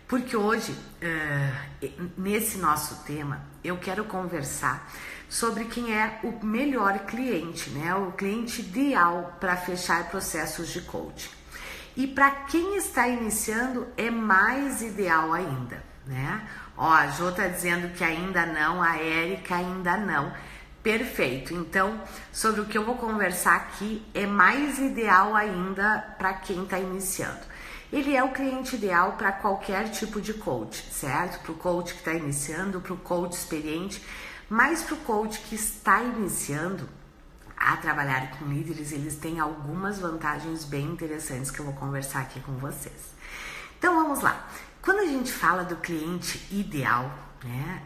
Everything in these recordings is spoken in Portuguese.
Porque hoje, nesse nosso tema, eu quero conversar sobre quem é o melhor cliente, né? O cliente ideal para fechar processos de coaching. E para quem está iniciando, é mais ideal ainda, né? Ó, a Jo tá dizendo que ainda não, a Érica ainda não. Perfeito. Então, sobre o que eu vou conversar aqui, é mais ideal ainda para quem está iniciando. Ele é o cliente ideal para qualquer tipo de coach, certo? Para o coach que está iniciando, para o coach experiente, mas para o coach que está iniciando a trabalhar com líderes, eles têm algumas vantagens bem interessantes que eu vou conversar aqui com vocês. Então vamos lá. Quando a gente fala do cliente ideal, né,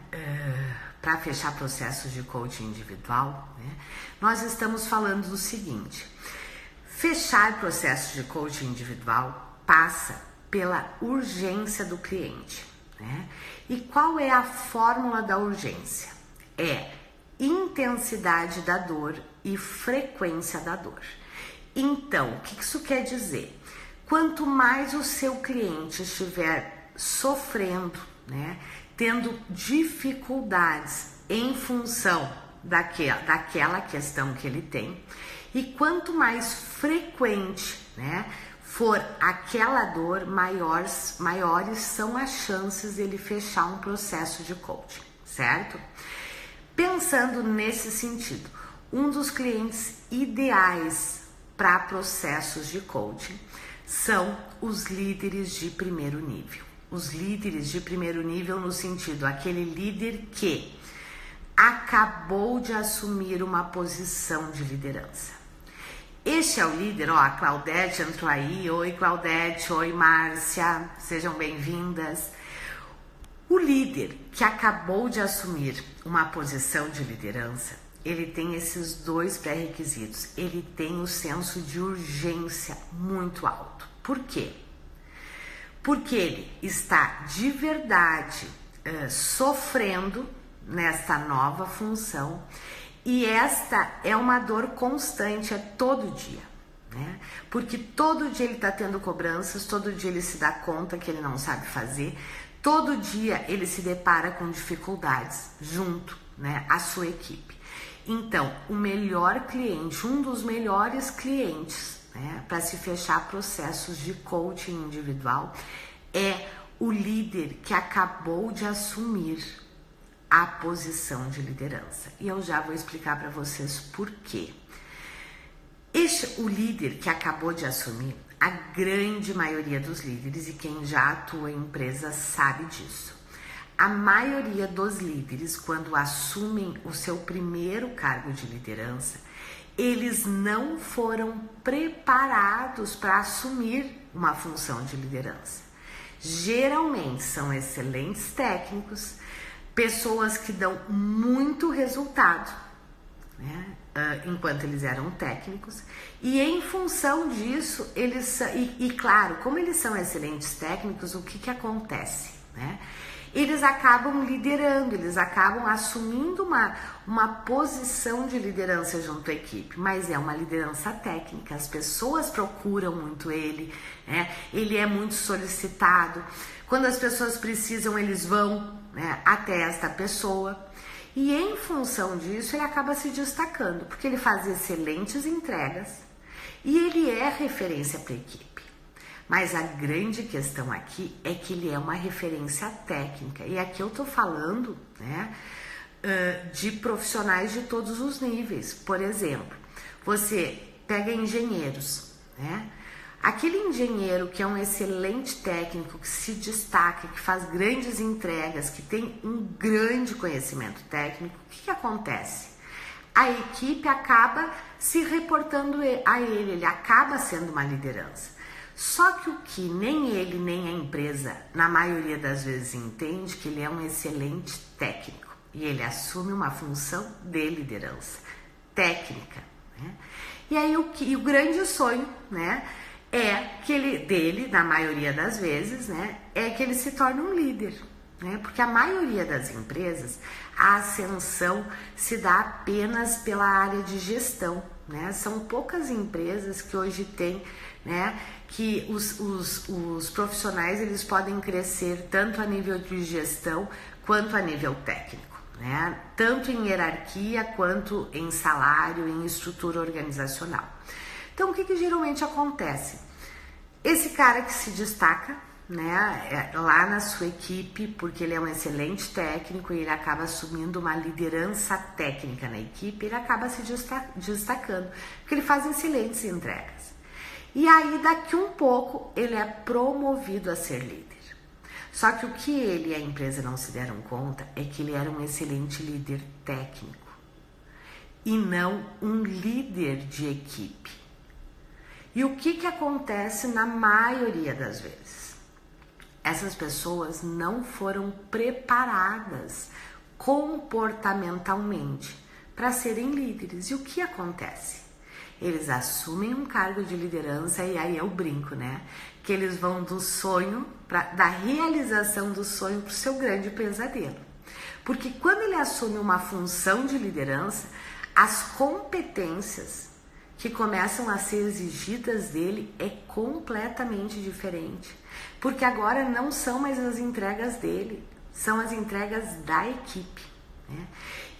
para fechar processos de coaching individual, né, nós estamos falando do seguinte: fechar processos de coaching individual passa pela urgência do cliente, né? E qual é a fórmula da urgência? É intensidade da dor e frequência da dor. Então, o que isso quer dizer? Quanto mais o seu cliente estiver sofrendo, né, tendo dificuldades em função daquela questão que ele tem, e quanto mais frequente, né, for aquela dor, maiores são as chances dele fechar um processo de coaching, certo? Pensando nesse sentido, um dos clientes ideais para processos de coaching são os líderes de primeiro nível. Os líderes de primeiro nível no sentido, aquele líder que acabou de assumir uma posição de liderança. Este é o líder, ó, a Claudete entrou aí. Oi, Claudete. Oi, Márcia. Sejam bem-vindas. O líder que acabou de assumir uma posição de liderança, ele tem esses dois pré-requisitos. Ele tem o senso de urgência muito alto. Por quê? Porque ele está de verdade sofrendo nesta nova função, e esta é uma dor constante, é todo dia, né? Porque todo dia ele está tendo cobranças, todo dia ele se dá conta que ele não sabe fazer, todo dia ele se depara com dificuldades junto, né, à sua equipe. Então, o melhor cliente, um dos melhores clientes, né, para se fechar processos de coaching individual é o líder que acabou de assumir a posição de liderança. E eu já vou explicar para vocês por quê. O líder que acabou de assumir, a grande maioria dos líderes, e quem já atua em empresa sabe disso, a maioria dos líderes, quando assumem o seu primeiro cargo de liderança, eles não foram preparados para assumir uma função de liderança. Geralmente são excelentes técnicos, pessoas que dão muito resultado, né, enquanto eles eram técnicos, e em função disso, claro, como eles são excelentes técnicos, o que acontece, né? Eles acabam liderando, eles acabam assumindo uma posição de liderança junto à equipe, mas é uma liderança técnica, as pessoas procuram muito ele, né? Ele é muito solicitado, quando as pessoas precisam, eles vão, né, até esta pessoa, e em função disso ele acaba se destacando, porque ele faz excelentes entregas e ele é referência para a equipe. Mas a grande questão aqui é que ele é uma referência técnica, e aqui eu tô falando, né, de profissionais de todos os níveis. Por exemplo, você pega engenheiros, né? Aquele engenheiro que é um excelente técnico, que se destaca, que faz grandes entregas, que tem um grande conhecimento técnico, o que acontece? A equipe acaba se reportando a ele, ele acaba sendo uma liderança. Só que o que nem ele nem a empresa, na maioria das vezes, entende que ele é um excelente técnico e ele assume uma função de liderança técnica, né? E aí o grande sonho, né, é que dele, na maioria das vezes, né, é que ele se torne um líder, né? Porque a maioria das empresas, a ascensão se dá apenas pela área de gestão, né? São poucas empresas que hoje têm né, que os profissionais eles podem crescer tanto a nível de gestão quanto a nível técnico, né, tanto em hierarquia quanto em salário, em estrutura organizacional. Então, o que geralmente acontece? Esse cara que se destaca, né, lá na sua equipe, porque ele é um excelente técnico e ele acaba assumindo uma liderança técnica na equipe, ele acaba se destacando, porque ele faz excelentes entregas. E aí, daqui um pouco, ele é promovido a ser líder. Só que o que ele e a empresa não se deram conta é que ele era um excelente líder técnico e não um líder de equipe. E o que acontece na maioria das vezes? Essas pessoas não foram preparadas comportamentalmente para serem líderes. E o que acontece? Eles assumem um cargo de liderança e aí eu brinco, né? Que eles vão do sonho, da realização do sonho para o seu grande pesadelo. Porque quando ele assume uma função de liderança, as competências que começam a ser exigidas dele é completamente diferente. Porque agora não são mais as entregas dele, são as entregas da equipe, né?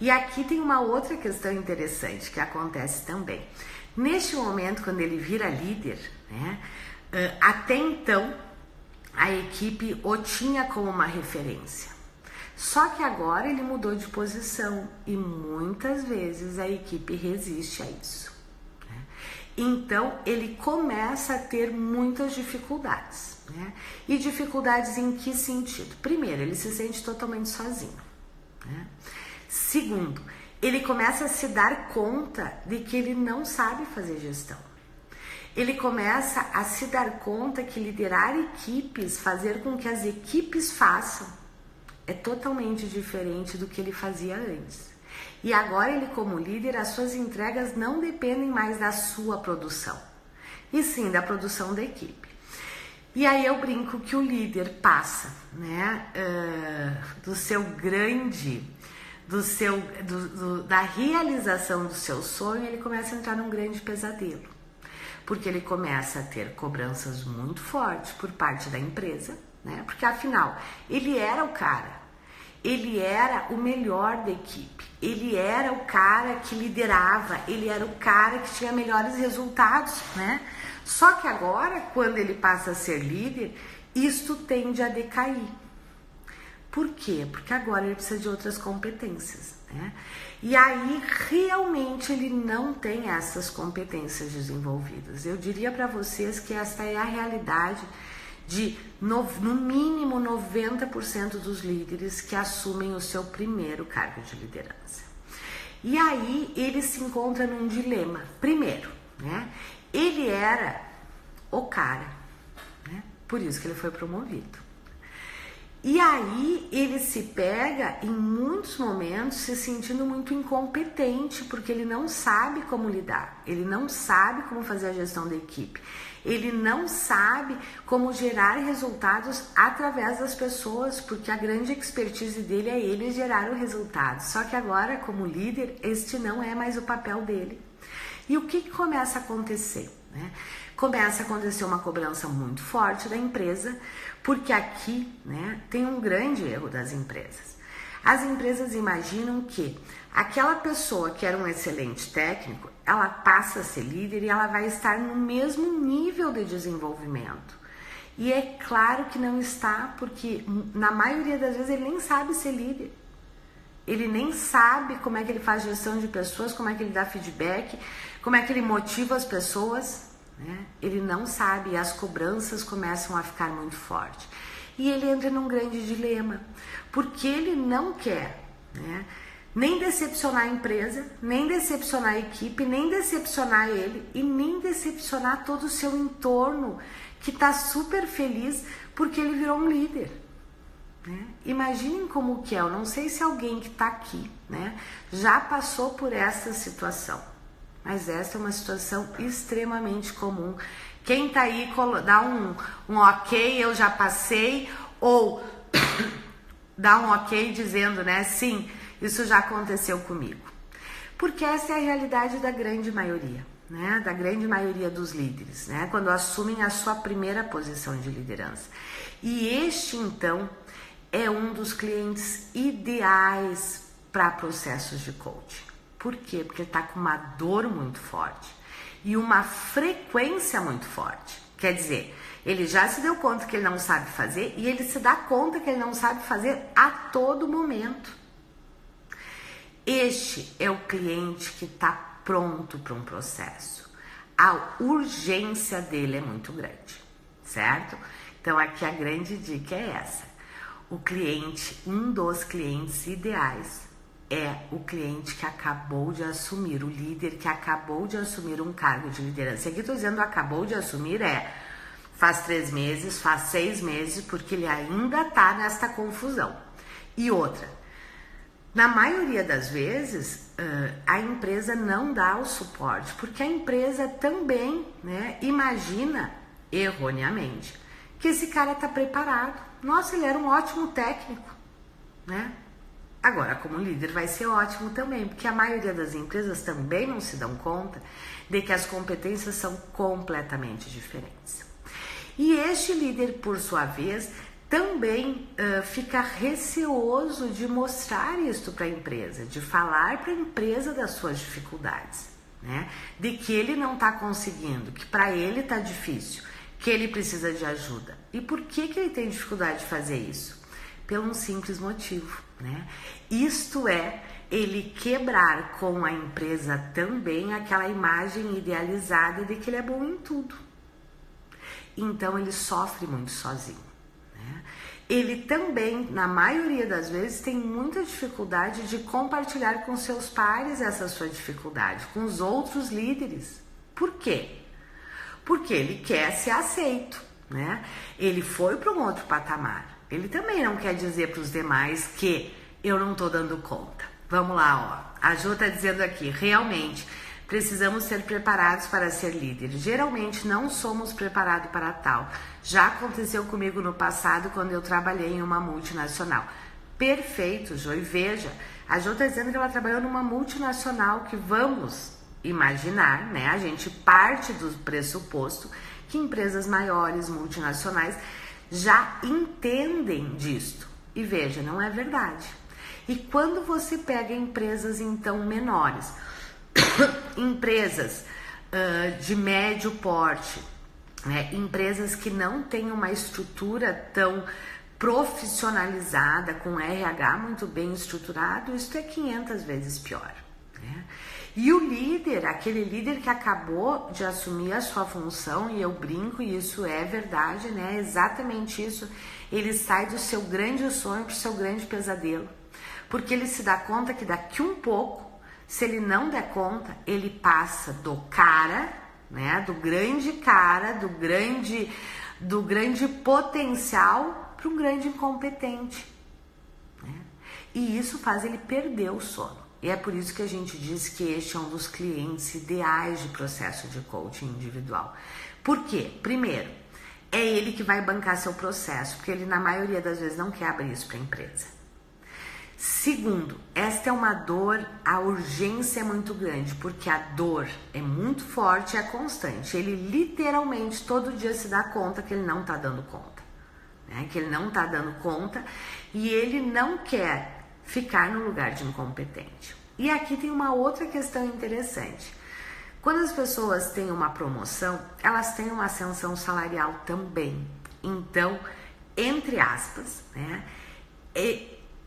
E aqui tem uma outra questão interessante que acontece também. Neste momento, quando ele vira líder, né, até então a equipe o tinha como uma referência. Só que agora ele mudou de posição e muitas vezes a equipe resiste a isso. Né? Então ele começa a ter muitas dificuldades. Né? E dificuldades em que sentido? Primeiro, ele se sente totalmente sozinho. Né? Segundo, ele começa a se dar conta de que ele não sabe fazer gestão. Ele começa a se dar conta que liderar equipes, fazer com que as equipes façam, é totalmente diferente do que ele fazia antes. E agora ele, como líder, as suas entregas não dependem mais da sua produção, e sim da produção da equipe. E aí eu brinco que o líder passa, né, da realização do seu sonho, ele começa a entrar num grande pesadelo, porque ele começa a ter cobranças muito fortes por parte da empresa, né? Porque afinal, ele era o cara, ele era o melhor da equipe, ele era o cara que liderava, ele era o cara que tinha melhores resultados, né? Só que agora, quando ele passa a ser líder, isto tende a decair. Por quê? Porque agora ele precisa de outras competências, né? E aí, realmente, ele não tem essas competências desenvolvidas. Eu diria para vocês que esta é a realidade de, no mínimo, 90% dos líderes que assumem o seu primeiro cargo de liderança. E aí, ele se encontra num dilema. Primeiro, né? Ele era o cara, né? Por isso que ele foi promovido. E aí ele se pega em muitos momentos se sentindo muito incompetente, porque ele não sabe como lidar, ele não sabe como fazer a gestão da equipe, ele não sabe como gerar resultados através das pessoas, porque a grande expertise dele é ele gerar o resultado. Só que agora, como líder, este não é mais o papel dele. E o que começa a acontecer? Né? Começa a acontecer uma cobrança muito forte da empresa, porque aqui, né, tem um grande erro das empresas. As empresas imaginam que aquela pessoa que era um excelente técnico, ela passa a ser líder e ela vai estar no mesmo nível de desenvolvimento. E é claro que não está, porque na maioria das vezes ele nem sabe ser líder. Ele nem sabe como é que ele faz gestão de pessoas, como é que ele dá feedback, como é que ele motiva as pessoas, né? Ele não sabe e as cobranças começam a ficar muito fortes. E ele entra num grande dilema, porque ele não quer, né, nem decepcionar a empresa, nem decepcionar a equipe, nem decepcionar ele e nem decepcionar todo o seu entorno, que está super feliz porque ele virou um líder. Né? Imaginem como que é. Eu não sei se alguém que está aqui, né, já passou por essa situação, mas essa é uma situação extremamente comum. Quem está aí, dá um ok, eu já passei, ou dá um ok dizendo, né, sim, isso já aconteceu comigo. Porque essa é a realidade da grande maioria, né, da grande maioria dos líderes, né, quando assumem a sua primeira posição de liderança. E este, então, é um dos clientes ideais para processos de coaching. Por quê? Porque está com uma dor muito forte e uma frequência muito forte. Quer dizer, ele já se deu conta que ele não sabe fazer e ele se dá conta que ele não sabe fazer a todo momento. Este é o cliente que está pronto para um processo. A urgência dele é muito grande, certo? Então aqui a grande dica é essa. O cliente, um dos clientes ideais é o cliente que acabou de assumir, o líder que acabou de assumir um cargo de liderança. E aqui estou dizendo acabou de assumir, faz 3 meses, faz 6 meses, porque ele ainda está nesta confusão. E outra, na maioria das vezes, a empresa não dá o suporte, porque a empresa também, né, imagina, erroneamente, que esse cara está preparado. Nossa, ele era um ótimo técnico, né? Agora, como líder, vai ser ótimo também, porque a maioria das empresas também não se dão conta de que as competências são completamente diferentes. E este líder, por sua vez, também fica receoso de mostrar isto para a empresa, de falar para a empresa das suas dificuldades, né? De que ele não está conseguindo, que para ele está difícil, que ele precisa de ajuda. E por que ele tem dificuldade de fazer isso? Pelo um simples motivo, né? Isto é, ele quebrar com a empresa também aquela imagem idealizada de que ele é bom em tudo. Então ele sofre muito sozinho, né? Ele também, na maioria das vezes, tem muita dificuldade de compartilhar com seus pares essa sua dificuldade, com os outros líderes. Por quê? Porque ele quer ser aceito, né? Ele foi para um outro patamar. Ele também não quer dizer para os demais que eu não estou dando conta. Vamos lá, ó. A Jo está dizendo aqui, realmente, precisamos ser preparados para ser líderes. Geralmente não somos preparados para tal. Já aconteceu comigo no passado quando eu trabalhei em uma multinacional. Perfeito, Jo. E veja, a Jo está dizendo que ela trabalhou numa multinacional que vamos imaginar, né? A gente parte do pressuposto que empresas maiores, multinacionais, já entendem disto. E veja, não é verdade. E quando você pega empresas então menores, empresas de médio porte, né, empresas que não têm uma estrutura tão profissionalizada, com RH muito bem estruturado, isso é 500 vezes pior, né? E o líder, aquele líder que acabou de assumir a sua função, e eu brinco, e isso é verdade, né? É exatamente isso. Ele sai do seu grande sonho para o seu grande pesadelo. Porque ele se dá conta que daqui um pouco, se ele não der conta, ele passa do cara, né? Do grande cara, do grande potencial para um grande incompetente, né? E isso faz ele perder o sono. E é por isso que a gente diz que este é um dos clientes ideais de processo de coaching individual. Por quê? Primeiro, é ele que vai bancar seu processo, porque ele na maioria das vezes não quer abrir isso para a empresa. Segundo, esta é uma dor, a urgência é muito grande, porque a dor é muito forte e é constante. Ele literalmente todo dia se dá conta que ele não está dando conta, né? Que ele não está dando conta e ele não quer ficar no lugar de incompetente. E aqui tem uma outra questão interessante. Quando as pessoas têm uma promoção, elas têm uma ascensão salarial também. Então, entre aspas, né,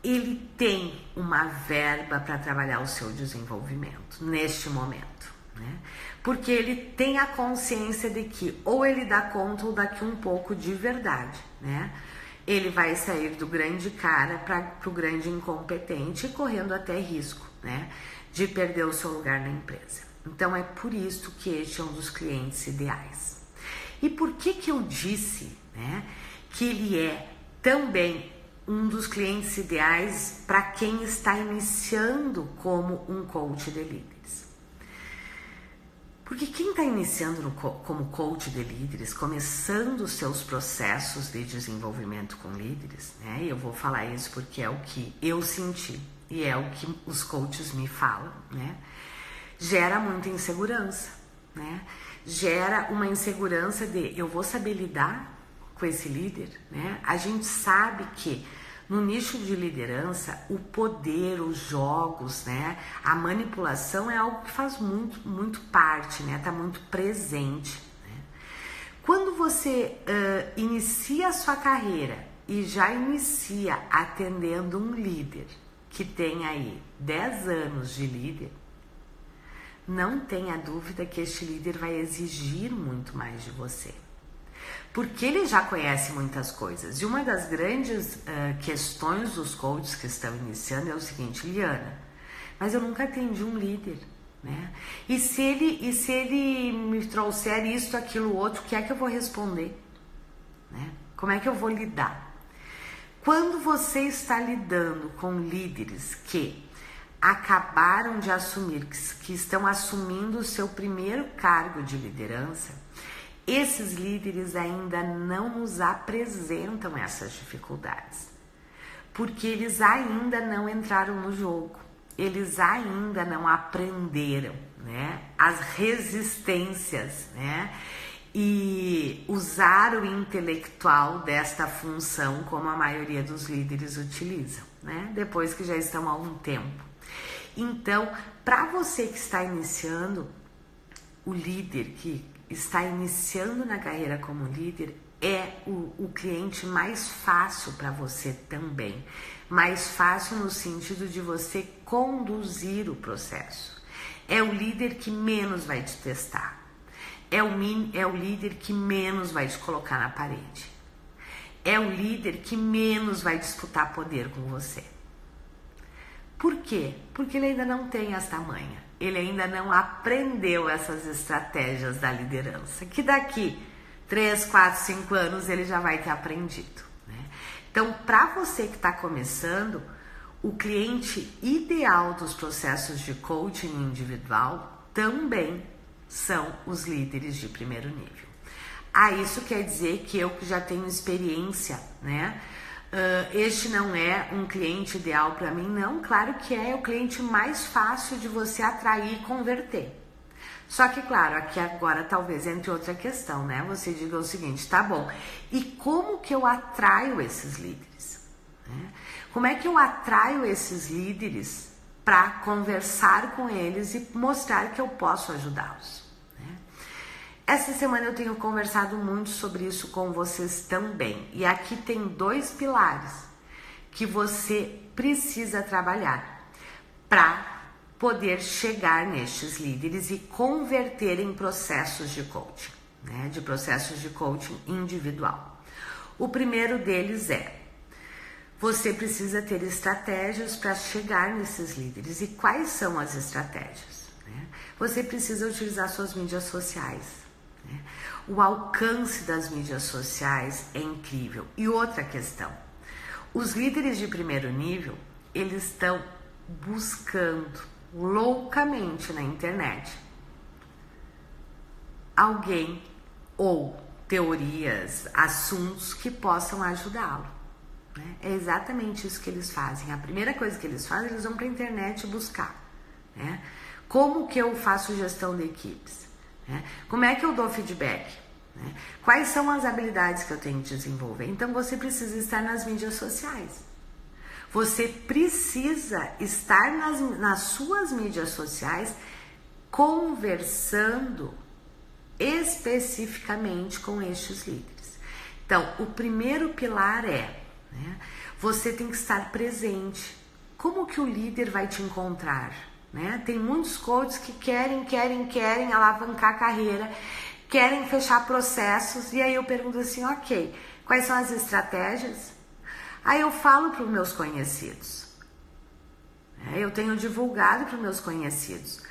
ele tem uma verba para trabalhar o seu desenvolvimento neste momento, né? Porque ele tem a consciência de que ou ele dá conta ou daqui um pouco de verdade, né? Ele vai sair do grande cara para o grande incompetente, correndo até risco, né, de perder o seu lugar na empresa. Então é por isso que este é um dos clientes ideais. E por que eu disse, né, que ele é também um dos clientes ideais para quem está iniciando como um coach de líderes? Porque quem está iniciando como coach de líderes, começando os seus processos de desenvolvimento com líderes, né? Eu vou falar isso porque é o que eu senti e é o que os coaches me falam, né? Gera muita insegurança, né? Gera uma insegurança de eu vou saber lidar com esse líder, né? A gente sabe que no nicho de liderança, o poder, os jogos, né? A manipulação é algo que faz muito parte, né? Tá muito presente. Né? Quando você inicia a sua carreira e já inicia atendendo um líder que tem aí 10 anos de líder, não tenha dúvida que este líder vai exigir muito mais de você. Porque ele já conhece muitas coisas. E uma das grandes questões dos coaches que estão iniciando é o seguinte: Liana, mas eu nunca atendi um líder, né? E se ele me trouxer isso, aquilo, outro, o que é que eu vou responder? Né? Como é que eu vou lidar? Quando você está lidando com líderes que acabaram de assumir, que estão assumindo o seu primeiro cargo de liderança, esses líderes ainda não nos apresentam essas dificuldades, porque eles ainda não entraram no jogo, eles ainda não aprenderam, né, as resistências, né, e usar o intelectual desta função como a maioria dos líderes utilizam, né, depois que já estão há um tempo. Então, para você que está iniciando, o líder que está iniciando na carreira como líder é o cliente mais fácil para você também. Mais fácil no sentido de você conduzir o processo. É o líder que menos vai te testar. É o líder que menos vai te colocar na parede. É o líder que menos vai disputar poder com você. Por quê? Porque ele ainda não tem essa manha. Ele ainda não aprendeu essas estratégias da liderança, que daqui 3, 4, 5 anos ele já vai ter aprendido. Né? Então, para você que está começando, o cliente ideal dos processos de coaching individual também são os líderes de primeiro nível. Isso quer dizer que eu que já tenho experiência, né? Este não é um cliente ideal para mim? Não, claro que é o cliente mais fácil de você atrair e converter. Só que, claro, aqui agora talvez entre outra questão, né? Você diga o seguinte: tá bom, e como que eu atraio esses líderes? Né? Como é que eu atraio esses líderes para conversar com eles e mostrar que eu posso ajudá-los? Essa semana eu tenho conversado muito sobre isso com vocês também. E aqui tem 2 pilares que você precisa trabalhar para poder chegar nestes líderes e converter em processos de coaching, né? De processos de coaching individual. O primeiro deles é: você precisa ter estratégias para chegar nesses líderes. E quais são as estratégias? Né? Você precisa utilizar suas mídias sociais. O alcance das mídias sociais é incrível. E outra questão: os líderes de primeiro nível, eles estão buscando loucamente na internet alguém ou teorias, assuntos que possam ajudá-lo. Né? É exatamente isso que eles fazem. A primeira coisa que eles fazem, eles vão para a internet buscar. Né? Como que eu faço gestão de equipes? Como é que eu dou feedback? Quais são as habilidades que eu tenho que desenvolver? Então você precisa estar nas mídias sociais. Você precisa estar nas suas mídias sociais conversando especificamente com estes líderes. Então, o primeiro pilar é, né, você tem que estar presente. Como que o líder vai te encontrar? Né? Tem muitos coaches que querem alavancar a carreira, querem fechar processos, e aí eu pergunto assim: ok, quais são as estratégias? Aí eu falo para os meus conhecidos, eu tenho divulgado para os meus conhecidos.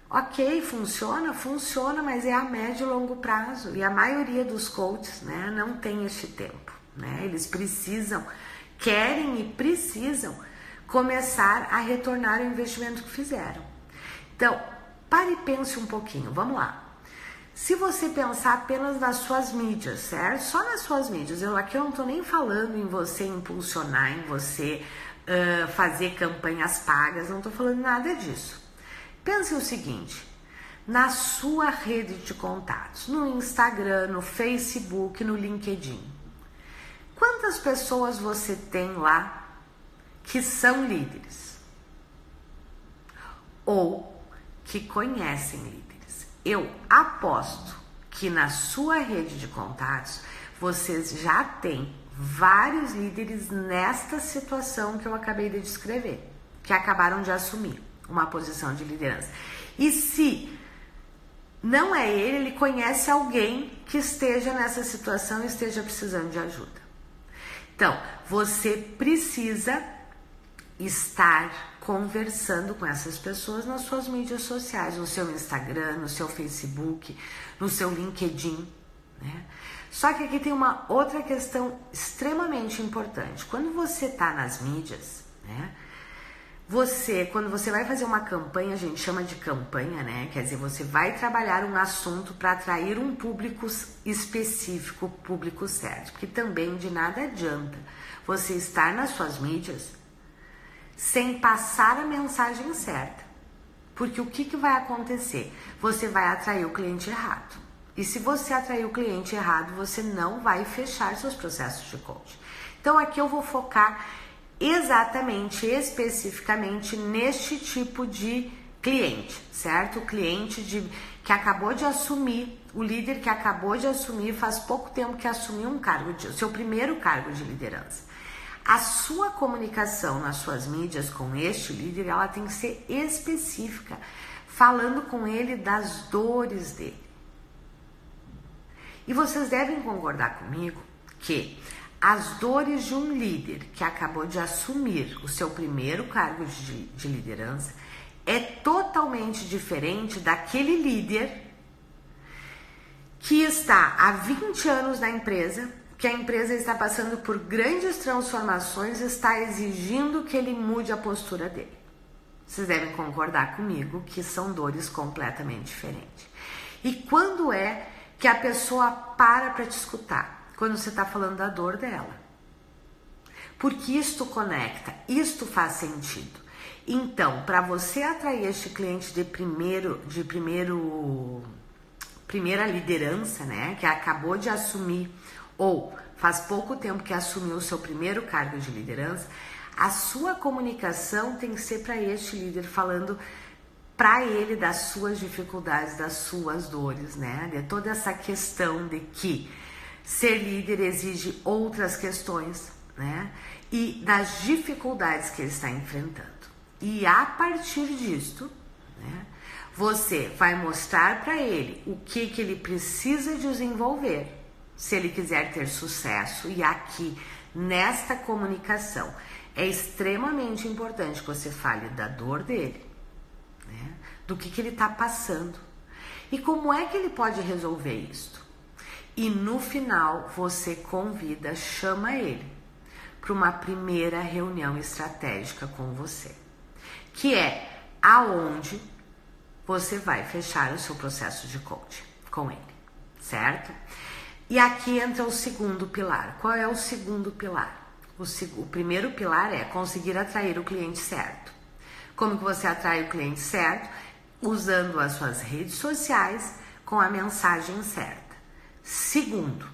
Ok, funciona, mas é a médio e longo prazo, e a maioria dos coaches, né, não tem este tempo. Né? Eles querem e precisam começar a retornar o investimento que fizeram. Então, pare e pense um pouquinho, vamos lá. Se você pensar apenas nas suas mídias, certo? Só nas suas mídias. Aqui eu não estou nem falando em você impulsionar, em você fazer campanhas pagas, não estou falando nada disso. Pense o seguinte: na sua rede de contatos, no Instagram, no Facebook, no LinkedIn. Quantas pessoas você tem lá que são líderes? Ou que conhecem líderes? Eu aposto que na sua rede de contatos vocês já têm vários líderes nesta situação que eu acabei de descrever, que acabaram de assumir uma posição de liderança. E se não é ele conhece alguém que esteja nessa situação e esteja precisando de ajuda. Então, você precisa estar conversando com essas pessoas nas suas mídias sociais, no seu Instagram, no seu Facebook, no seu LinkedIn, né? Só que aqui tem uma outra questão extremamente importante. Quando você está nas mídias, né? Quando você vai fazer uma campanha, a gente chama de campanha, né? Quer dizer, você vai trabalhar um assunto para atrair um público específico, público certo. Porque também de nada adianta você estar nas suas mídias sem passar a mensagem certa. Porque o que vai acontecer? Você vai atrair o cliente errado. E se você atrair o cliente errado, você não vai fechar seus processos de coaching. Então aqui eu vou focar exatamente, especificamente neste tipo de cliente, certo? O cliente que acabou de assumir, o líder que acabou de assumir, faz pouco tempo que assumiu o seu primeiro cargo de liderança. A sua comunicação nas suas mídias com este líder, ela tem que ser específica, falando com ele das dores dele. E vocês devem concordar comigo que as dores de um líder que acabou de assumir o seu primeiro cargo de liderança é totalmente diferente daquele líder que está há 20 anos na empresa, que a empresa está passando por grandes transformações e está exigindo que ele mude a postura dele. Vocês devem concordar comigo que são dores completamente diferentes. E quando é que a pessoa para te escutar? Quando você está falando da dor dela. Porque isto conecta, isto faz sentido. Então, para você atrair este cliente de primeira liderança, né, que acabou de assumir, ou faz pouco tempo que assumiu o seu primeiro cargo de liderança, a sua comunicação tem que ser para este líder, falando para ele das suas dificuldades, das suas dores, né, de toda essa questão de que ser líder exige outras questões, né? E das dificuldades que ele está enfrentando. E a partir disto, né, você vai mostrar para ele o que ele precisa desenvolver se ele quiser ter sucesso. E aqui, nesta comunicação, é extremamente importante que você fale da dor dele, né, do que ele está passando e como é que ele pode resolver isso. E no final você chama ele para uma primeira reunião estratégica com você, que é aonde você vai fechar o seu processo de coaching com ele, certo? E aqui entra o segundo pilar. Qual é o segundo pilar? O primeiro pilar é conseguir atrair o cliente certo. Como que você atrai o cliente certo? Usando as suas redes sociais com a mensagem certa. Segundo,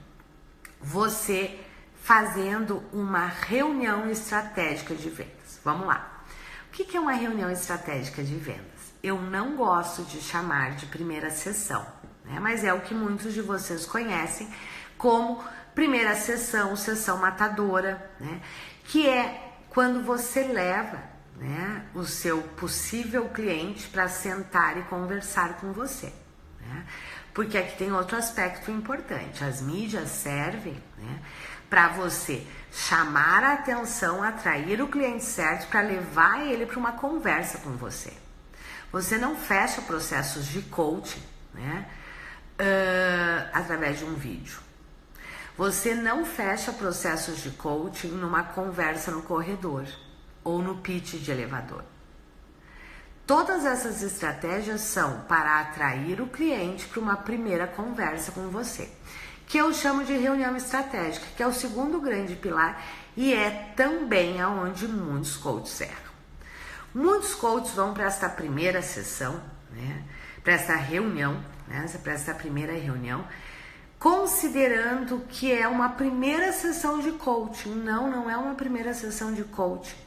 você fazendo uma reunião estratégica de vendas. Vamos lá. O que é uma reunião estratégica de vendas? Eu não gosto de chamar de primeira sessão, né? Mas é o que muitos de vocês conhecem como primeira sessão, sessão matadora, né? Que é quando você leva, né, o seu possível cliente para sentar e conversar com você, né? Porque aqui tem outro aspecto importante. As mídias servem, né, para você chamar a atenção, atrair o cliente certo para levar ele para uma conversa com você. Você não fecha processos de coaching, né, através de um vídeo. Você não fecha processos de coaching numa conversa no corredor ou no pitch de elevador. Todas essas estratégias são para atrair o cliente para uma primeira conversa com você, que eu chamo de reunião estratégica, que é o segundo grande pilar e é também aonde muitos coaches erram. Muitos coaches vão para esta primeira sessão, né, para essa reunião, né? Para essa primeira reunião, considerando que é uma primeira sessão de coaching. Não é uma primeira sessão de coaching.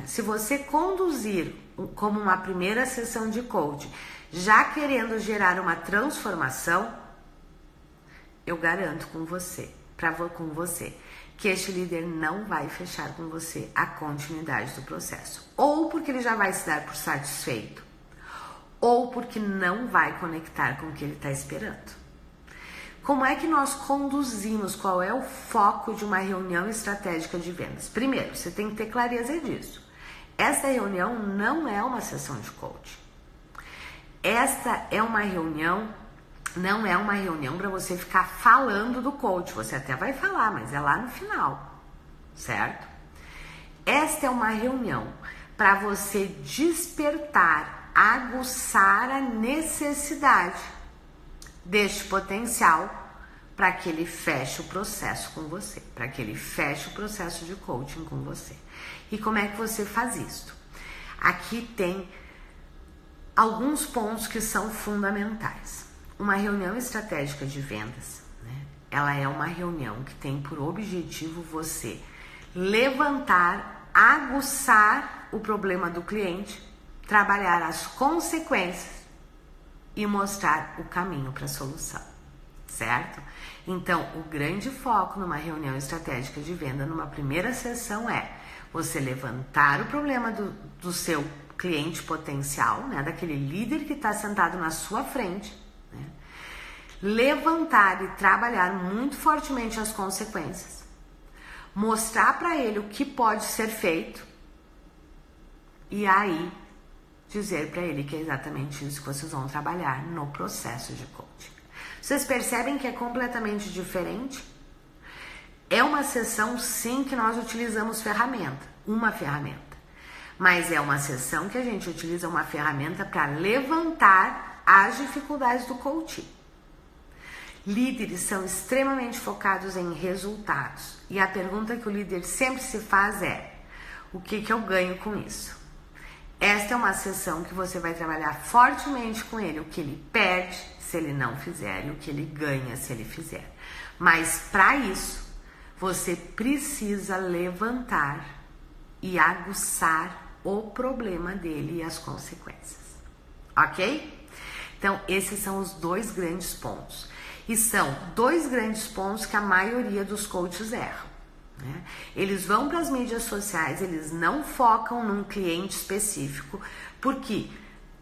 Se você conduzir como uma primeira sessão de coaching, já querendo gerar uma transformação, eu garanto com você, que este líder não vai fechar com você a continuidade do processo. Ou porque ele já vai se dar por satisfeito, ou porque não vai conectar com o que ele está esperando. Como é que nós conduzimos? Qual é o foco de uma reunião estratégica de vendas? Primeiro, você tem que ter clareza disso. Esta reunião não é uma sessão de coaching. Esta é uma reunião, não é uma reunião para você ficar falando do coach. Você até vai falar, mas é lá no final, certo? Esta é uma reunião para você despertar, aguçar a necessidade deste potencial para que ele feche o processo com você, para que ele feche o processo de coaching com você. E como é que você faz isso? Aqui tem alguns pontos que são fundamentais. Uma reunião estratégica de vendas, né? Ela é uma reunião que tem por objetivo você levantar, aguçar o problema do cliente, trabalhar as consequências e mostrar o caminho para a solução, certo? Então, o grande foco numa reunião estratégica de venda, numa primeira sessão, é você levantar o problema do seu cliente potencial, né? Daquele líder que está sentado na sua frente, né? Levantar e trabalhar muito fortemente as consequências, mostrar para ele o que pode ser feito e aí dizer para ele que é exatamente isso que vocês vão trabalhar no processo de coaching. Vocês percebem que é completamente diferente? É uma sessão, sim, que nós utilizamos uma ferramenta. Mas é uma sessão que a gente utiliza uma ferramenta para levantar as dificuldades do coaching. Líderes são extremamente focados em resultados. E a pergunta que o líder sempre se faz é: o que eu ganho com isso? Esta é uma sessão que você vai trabalhar fortemente com ele, o que ele perde se ele não fizer e o que ele ganha se ele fizer. Mas para isso, você precisa levantar e aguçar o problema dele e as consequências. Ok? Então, esses são os dois grandes pontos. E são dois grandes pontos que a maioria dos coaches erram. Né? Eles vão para as mídias sociais, eles não focam num cliente específico, porque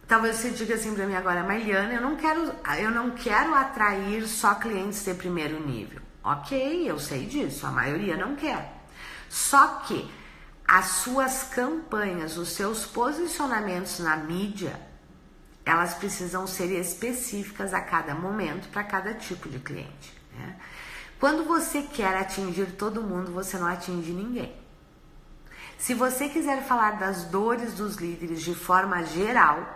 talvez você diga assim para mim agora: Marliana, eu não quero atrair só clientes de primeiro nível. Ok, eu sei disso, a maioria não quer. Só que as suas campanhas, os seus posicionamentos na mídia, elas precisam ser específicas a cada momento para cada tipo de cliente, né? Quando você quer atingir todo mundo, você não atinge ninguém. Se você quiser falar das dores dos líderes de forma geral,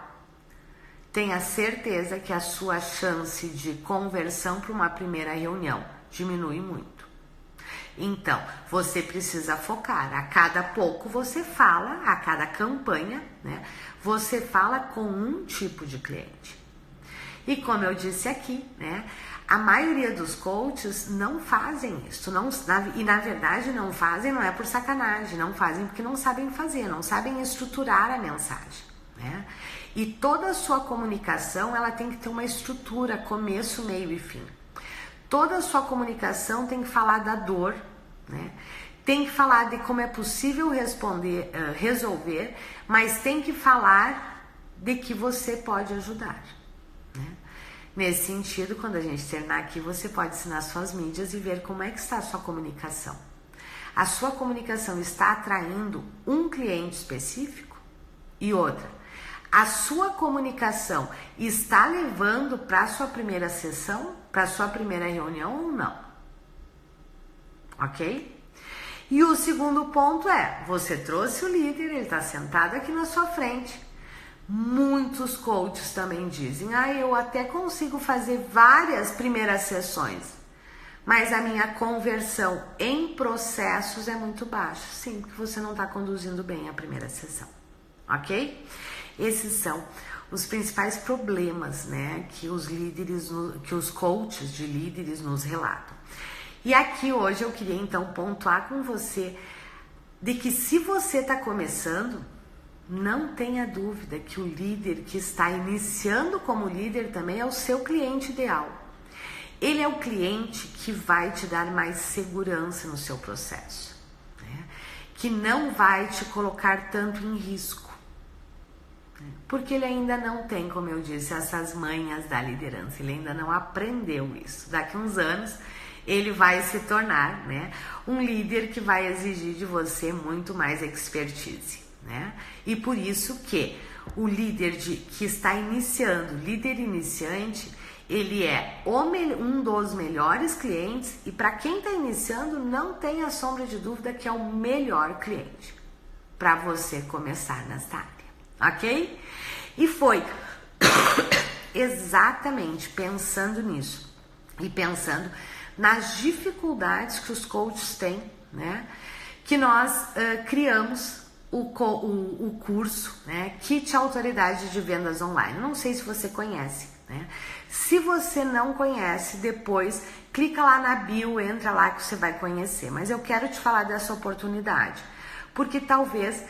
tenha certeza que a sua chance de conversão para uma primeira reunião diminui muito. Então, você precisa focar. A cada pouco você fala, a cada campanha, né? Você fala com um tipo de cliente. E como eu disse aqui, né? A maioria dos coaches não fazem isso, e na verdade não fazem, não é por sacanagem, não fazem porque não sabem fazer, não sabem estruturar a mensagem, né? E toda a sua comunicação, ela tem que ter uma estrutura, começo, meio e fim. Toda a sua comunicação tem que falar da dor, né? Tem que falar de como é possível resolver, mas tem que falar de que você pode ajudar, né? Nesse sentido, quando a gente terminar aqui, você pode ensinar suas mídias e ver como é que está a sua comunicação. A sua comunicação está atraindo um cliente específico? E outra, a sua comunicação está levando para a sua primeira sessão, para a sua primeira reunião ou não? Ok? E o segundo ponto é, você trouxe o líder, ele está sentado aqui na sua frente. Muitos coaches também dizem: eu até consigo fazer várias primeiras sessões, mas a minha conversão em processos é muito baixa. Sim, porque você não está conduzindo bem a primeira sessão, ok? Esses são os principais problemas, né, que os líderes, que os coaches de líderes nos relatam. E aqui hoje eu queria então pontuar com você de que se você está começando, não tenha dúvida que o líder que está iniciando como líder também é o seu cliente ideal. Ele é o cliente que vai te dar mais segurança no seu processo, né? Que não vai te colocar tanto em risco, né? Porque ele ainda não tem, como eu disse, essas manhas da liderança, ele ainda não aprendeu isso. Daqui a uns anos ele vai se tornar, né, um líder que vai exigir de você muito mais expertise, né? E por isso que o líder que está iniciando, líder iniciante, ele é um dos melhores clientes e para quem está iniciando não tenha sombra de dúvida que é o melhor cliente para você começar nessa área, ok? E foi exatamente pensando nisso e pensando nas dificuldades que os coaches têm, né, que nós criamos o curso, né, Kit Autoridade de Vendas Online. Não sei se você conhece, né? Se você não conhece, depois clica lá na bio, entra lá que você vai conhecer. Mas eu quero te falar dessa oportunidade, porque talvez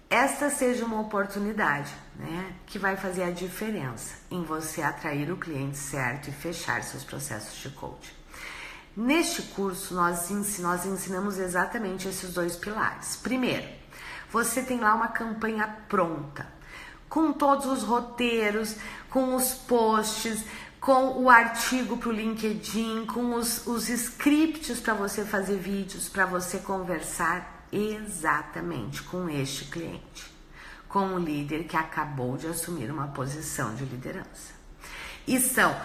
esta seja uma oportunidade, né, que vai fazer a diferença em você atrair o cliente certo e fechar seus processos de coaching. Neste curso, nós ensinamos exatamente esses dois pilares. Primeiro, você tem lá uma campanha pronta, com todos os roteiros, com os posts, com o artigo para o LinkedIn, com os scripts para você fazer vídeos, para você conversar exatamente com este cliente, com o líder que acabou de assumir uma posição de liderança. E são...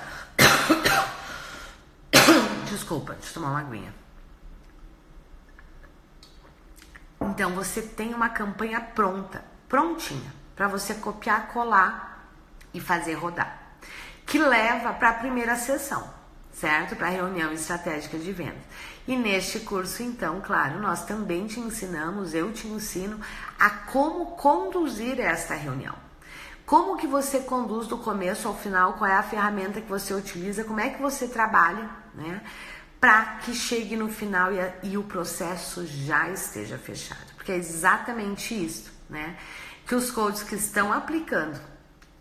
Desculpa, deixa eu tomar uma aguinha. Então, você tem uma campanha prontinha, para você copiar, colar e fazer rodar, que leva para a primeira sessão, certo? Para a reunião estratégica de vendas. E neste curso, então, claro, nós também te ensinamos, eu te ensino a como conduzir esta reunião. Como que você conduz do começo ao final, qual é a ferramenta que você utiliza, como é que você trabalha, né, para que chegue no final e o processo já esteja fechado. Porque é exatamente isso, né, que os coaches que estão aplicando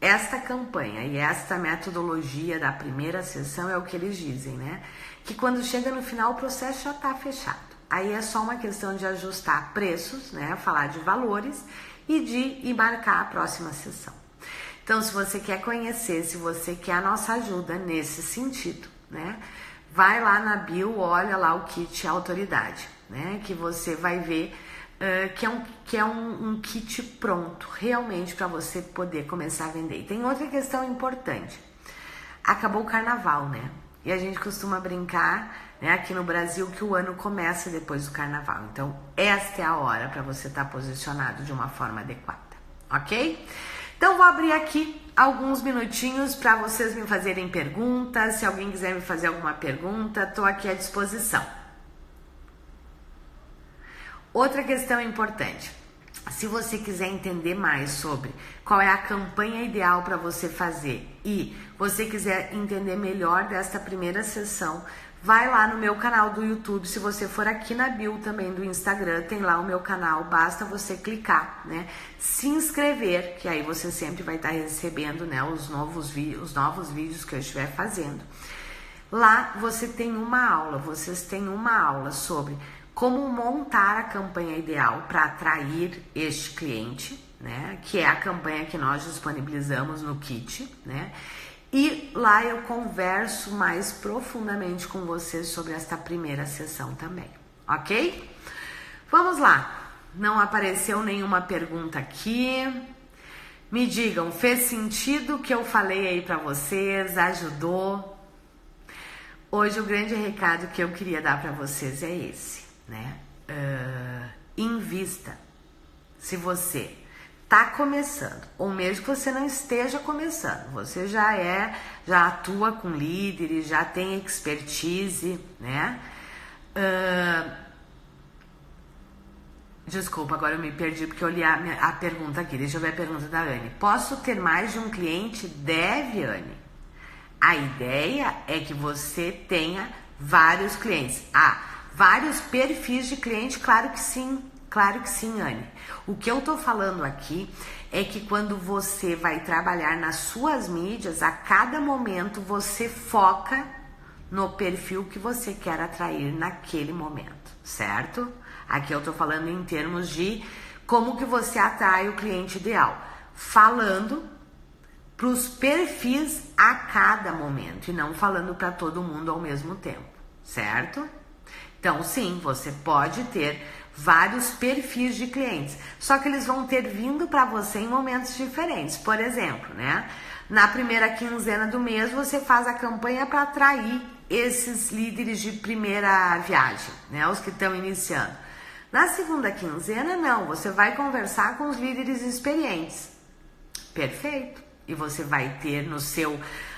esta campanha e esta metodologia da primeira sessão é o que eles dizem, né, que quando chega no final o processo já está fechado. Aí é só uma questão de ajustar preços, né, falar de valores e de marcar a próxima sessão. Então, se você quer conhecer, se você quer a nossa ajuda nesse sentido, né, vai lá na bio, olha lá o kit autoridade, né, que você vai ver que é um kit pronto, realmente para você poder começar a vender. E tem outra questão importante, acabou o carnaval, né, e a gente costuma brincar, né, aqui no Brasil que o ano começa depois do carnaval. Então, esta é a hora para você estar posicionado de uma forma adequada, ok? Então, vou abrir aqui alguns minutinhos para vocês me fazerem perguntas. Se alguém quiser me fazer alguma pergunta, estou aqui à disposição. Outra questão importante. Se você quiser entender mais sobre qual é a campanha ideal para você fazer e você quiser entender melhor desta primeira sessão, vai lá no meu canal do YouTube. Se você for aqui na bio também do Instagram, tem lá o meu canal, basta você clicar, né, se inscrever, que aí você sempre vai estar recebendo, né, os novos vídeos que eu estiver fazendo. Lá vocês têm uma aula sobre como montar a campanha ideal para atrair este cliente, né, que é a campanha que nós disponibilizamos no kit, né? E lá eu converso mais profundamente com vocês sobre esta primeira sessão também, ok? Vamos lá, não apareceu nenhuma pergunta aqui. Me digam, fez sentido o que eu falei aí para vocês? Ajudou? Hoje o grande recado que eu queria dar para vocês é esse, né? Invista. Se você tá começando, ou mesmo que você não esteja começando, você já atua com líderes, já tem expertise, né? Desculpa, agora eu me perdi porque eu li a pergunta aqui. Deixa eu ver a pergunta da Anne. Posso ter mais de um cliente? Deve, Anne. A ideia é que você tenha vários clientes. Vários perfis de cliente? Claro que sim, Anne. O que eu tô falando aqui é que quando você vai trabalhar nas suas mídias, a cada momento você foca no perfil que você quer atrair naquele momento, certo? Aqui eu tô falando em termos de como que você atrai o cliente ideal, falando para os perfis a cada momento e não falando para todo mundo ao mesmo tempo, certo? Então sim, você pode ter vários perfis de clientes, só que eles vão ter vindo para você em momentos diferentes. Por exemplo, né? Na primeira quinzena do mês você faz a campanha para atrair esses líderes de primeira viagem, né? Os que estão iniciando. Na segunda quinzena, não, você vai conversar com os líderes experientes. Perfeito. E você vai ter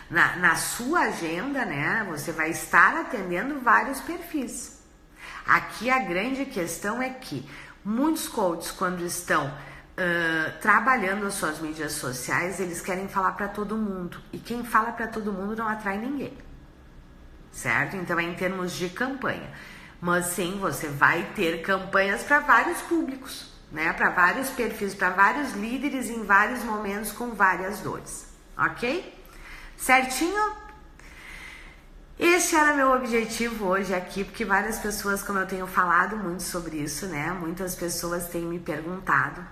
na sua agenda, né? Você vai estar atendendo vários perfis. Aqui a grande questão é que muitos coaches, quando estão trabalhando as suas mídias sociais, eles querem falar para todo mundo. E quem fala para todo mundo não atrai ninguém. Certo? Então é em termos de campanha. Mas sim, você vai ter campanhas para vários públicos, né? Para vários perfis, para vários líderes em vários momentos com várias dores. Ok? Certinho? Esse era meu objetivo hoje aqui, porque várias pessoas, como eu tenho falado muito sobre isso, né? Muitas pessoas têm me perguntado,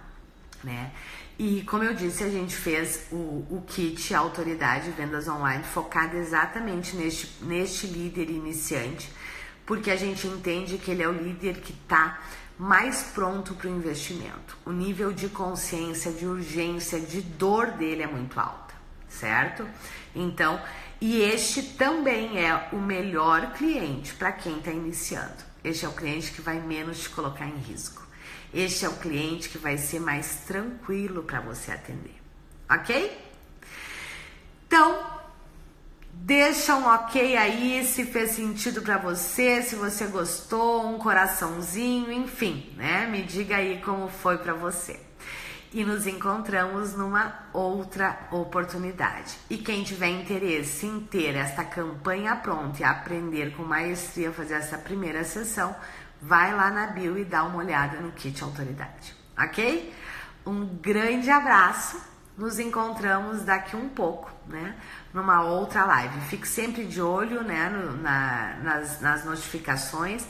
né? E como eu disse, a gente fez o kit Autoridade Vendas Online focado exatamente neste líder iniciante, porque a gente entende que ele é o líder que está mais pronto para o investimento. O nível de consciência, de urgência, de dor dele é muito alta, certo? Então, e este também é o melhor cliente para quem está iniciando. Este é o cliente que vai menos te colocar em risco. Este é o cliente que vai ser mais tranquilo para você atender, ok? Então, deixa um ok aí se fez sentido para você, se você gostou, um coraçãozinho, enfim, né? Me diga aí como foi para você. E nos encontramos numa outra oportunidade. E quem tiver interesse em ter esta campanha pronta e aprender com maestria a fazer essa primeira sessão, vai lá na bio e dá uma olhada no kit Autoridade, ok? Um grande abraço, nos encontramos daqui um pouco, né? Numa outra live. Fique sempre de olho, né? nas notificações,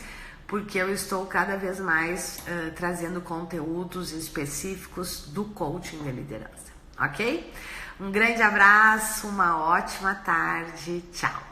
porque eu estou cada vez mais trazendo conteúdos específicos do coaching de liderança, ok? Um grande abraço, uma ótima tarde, tchau!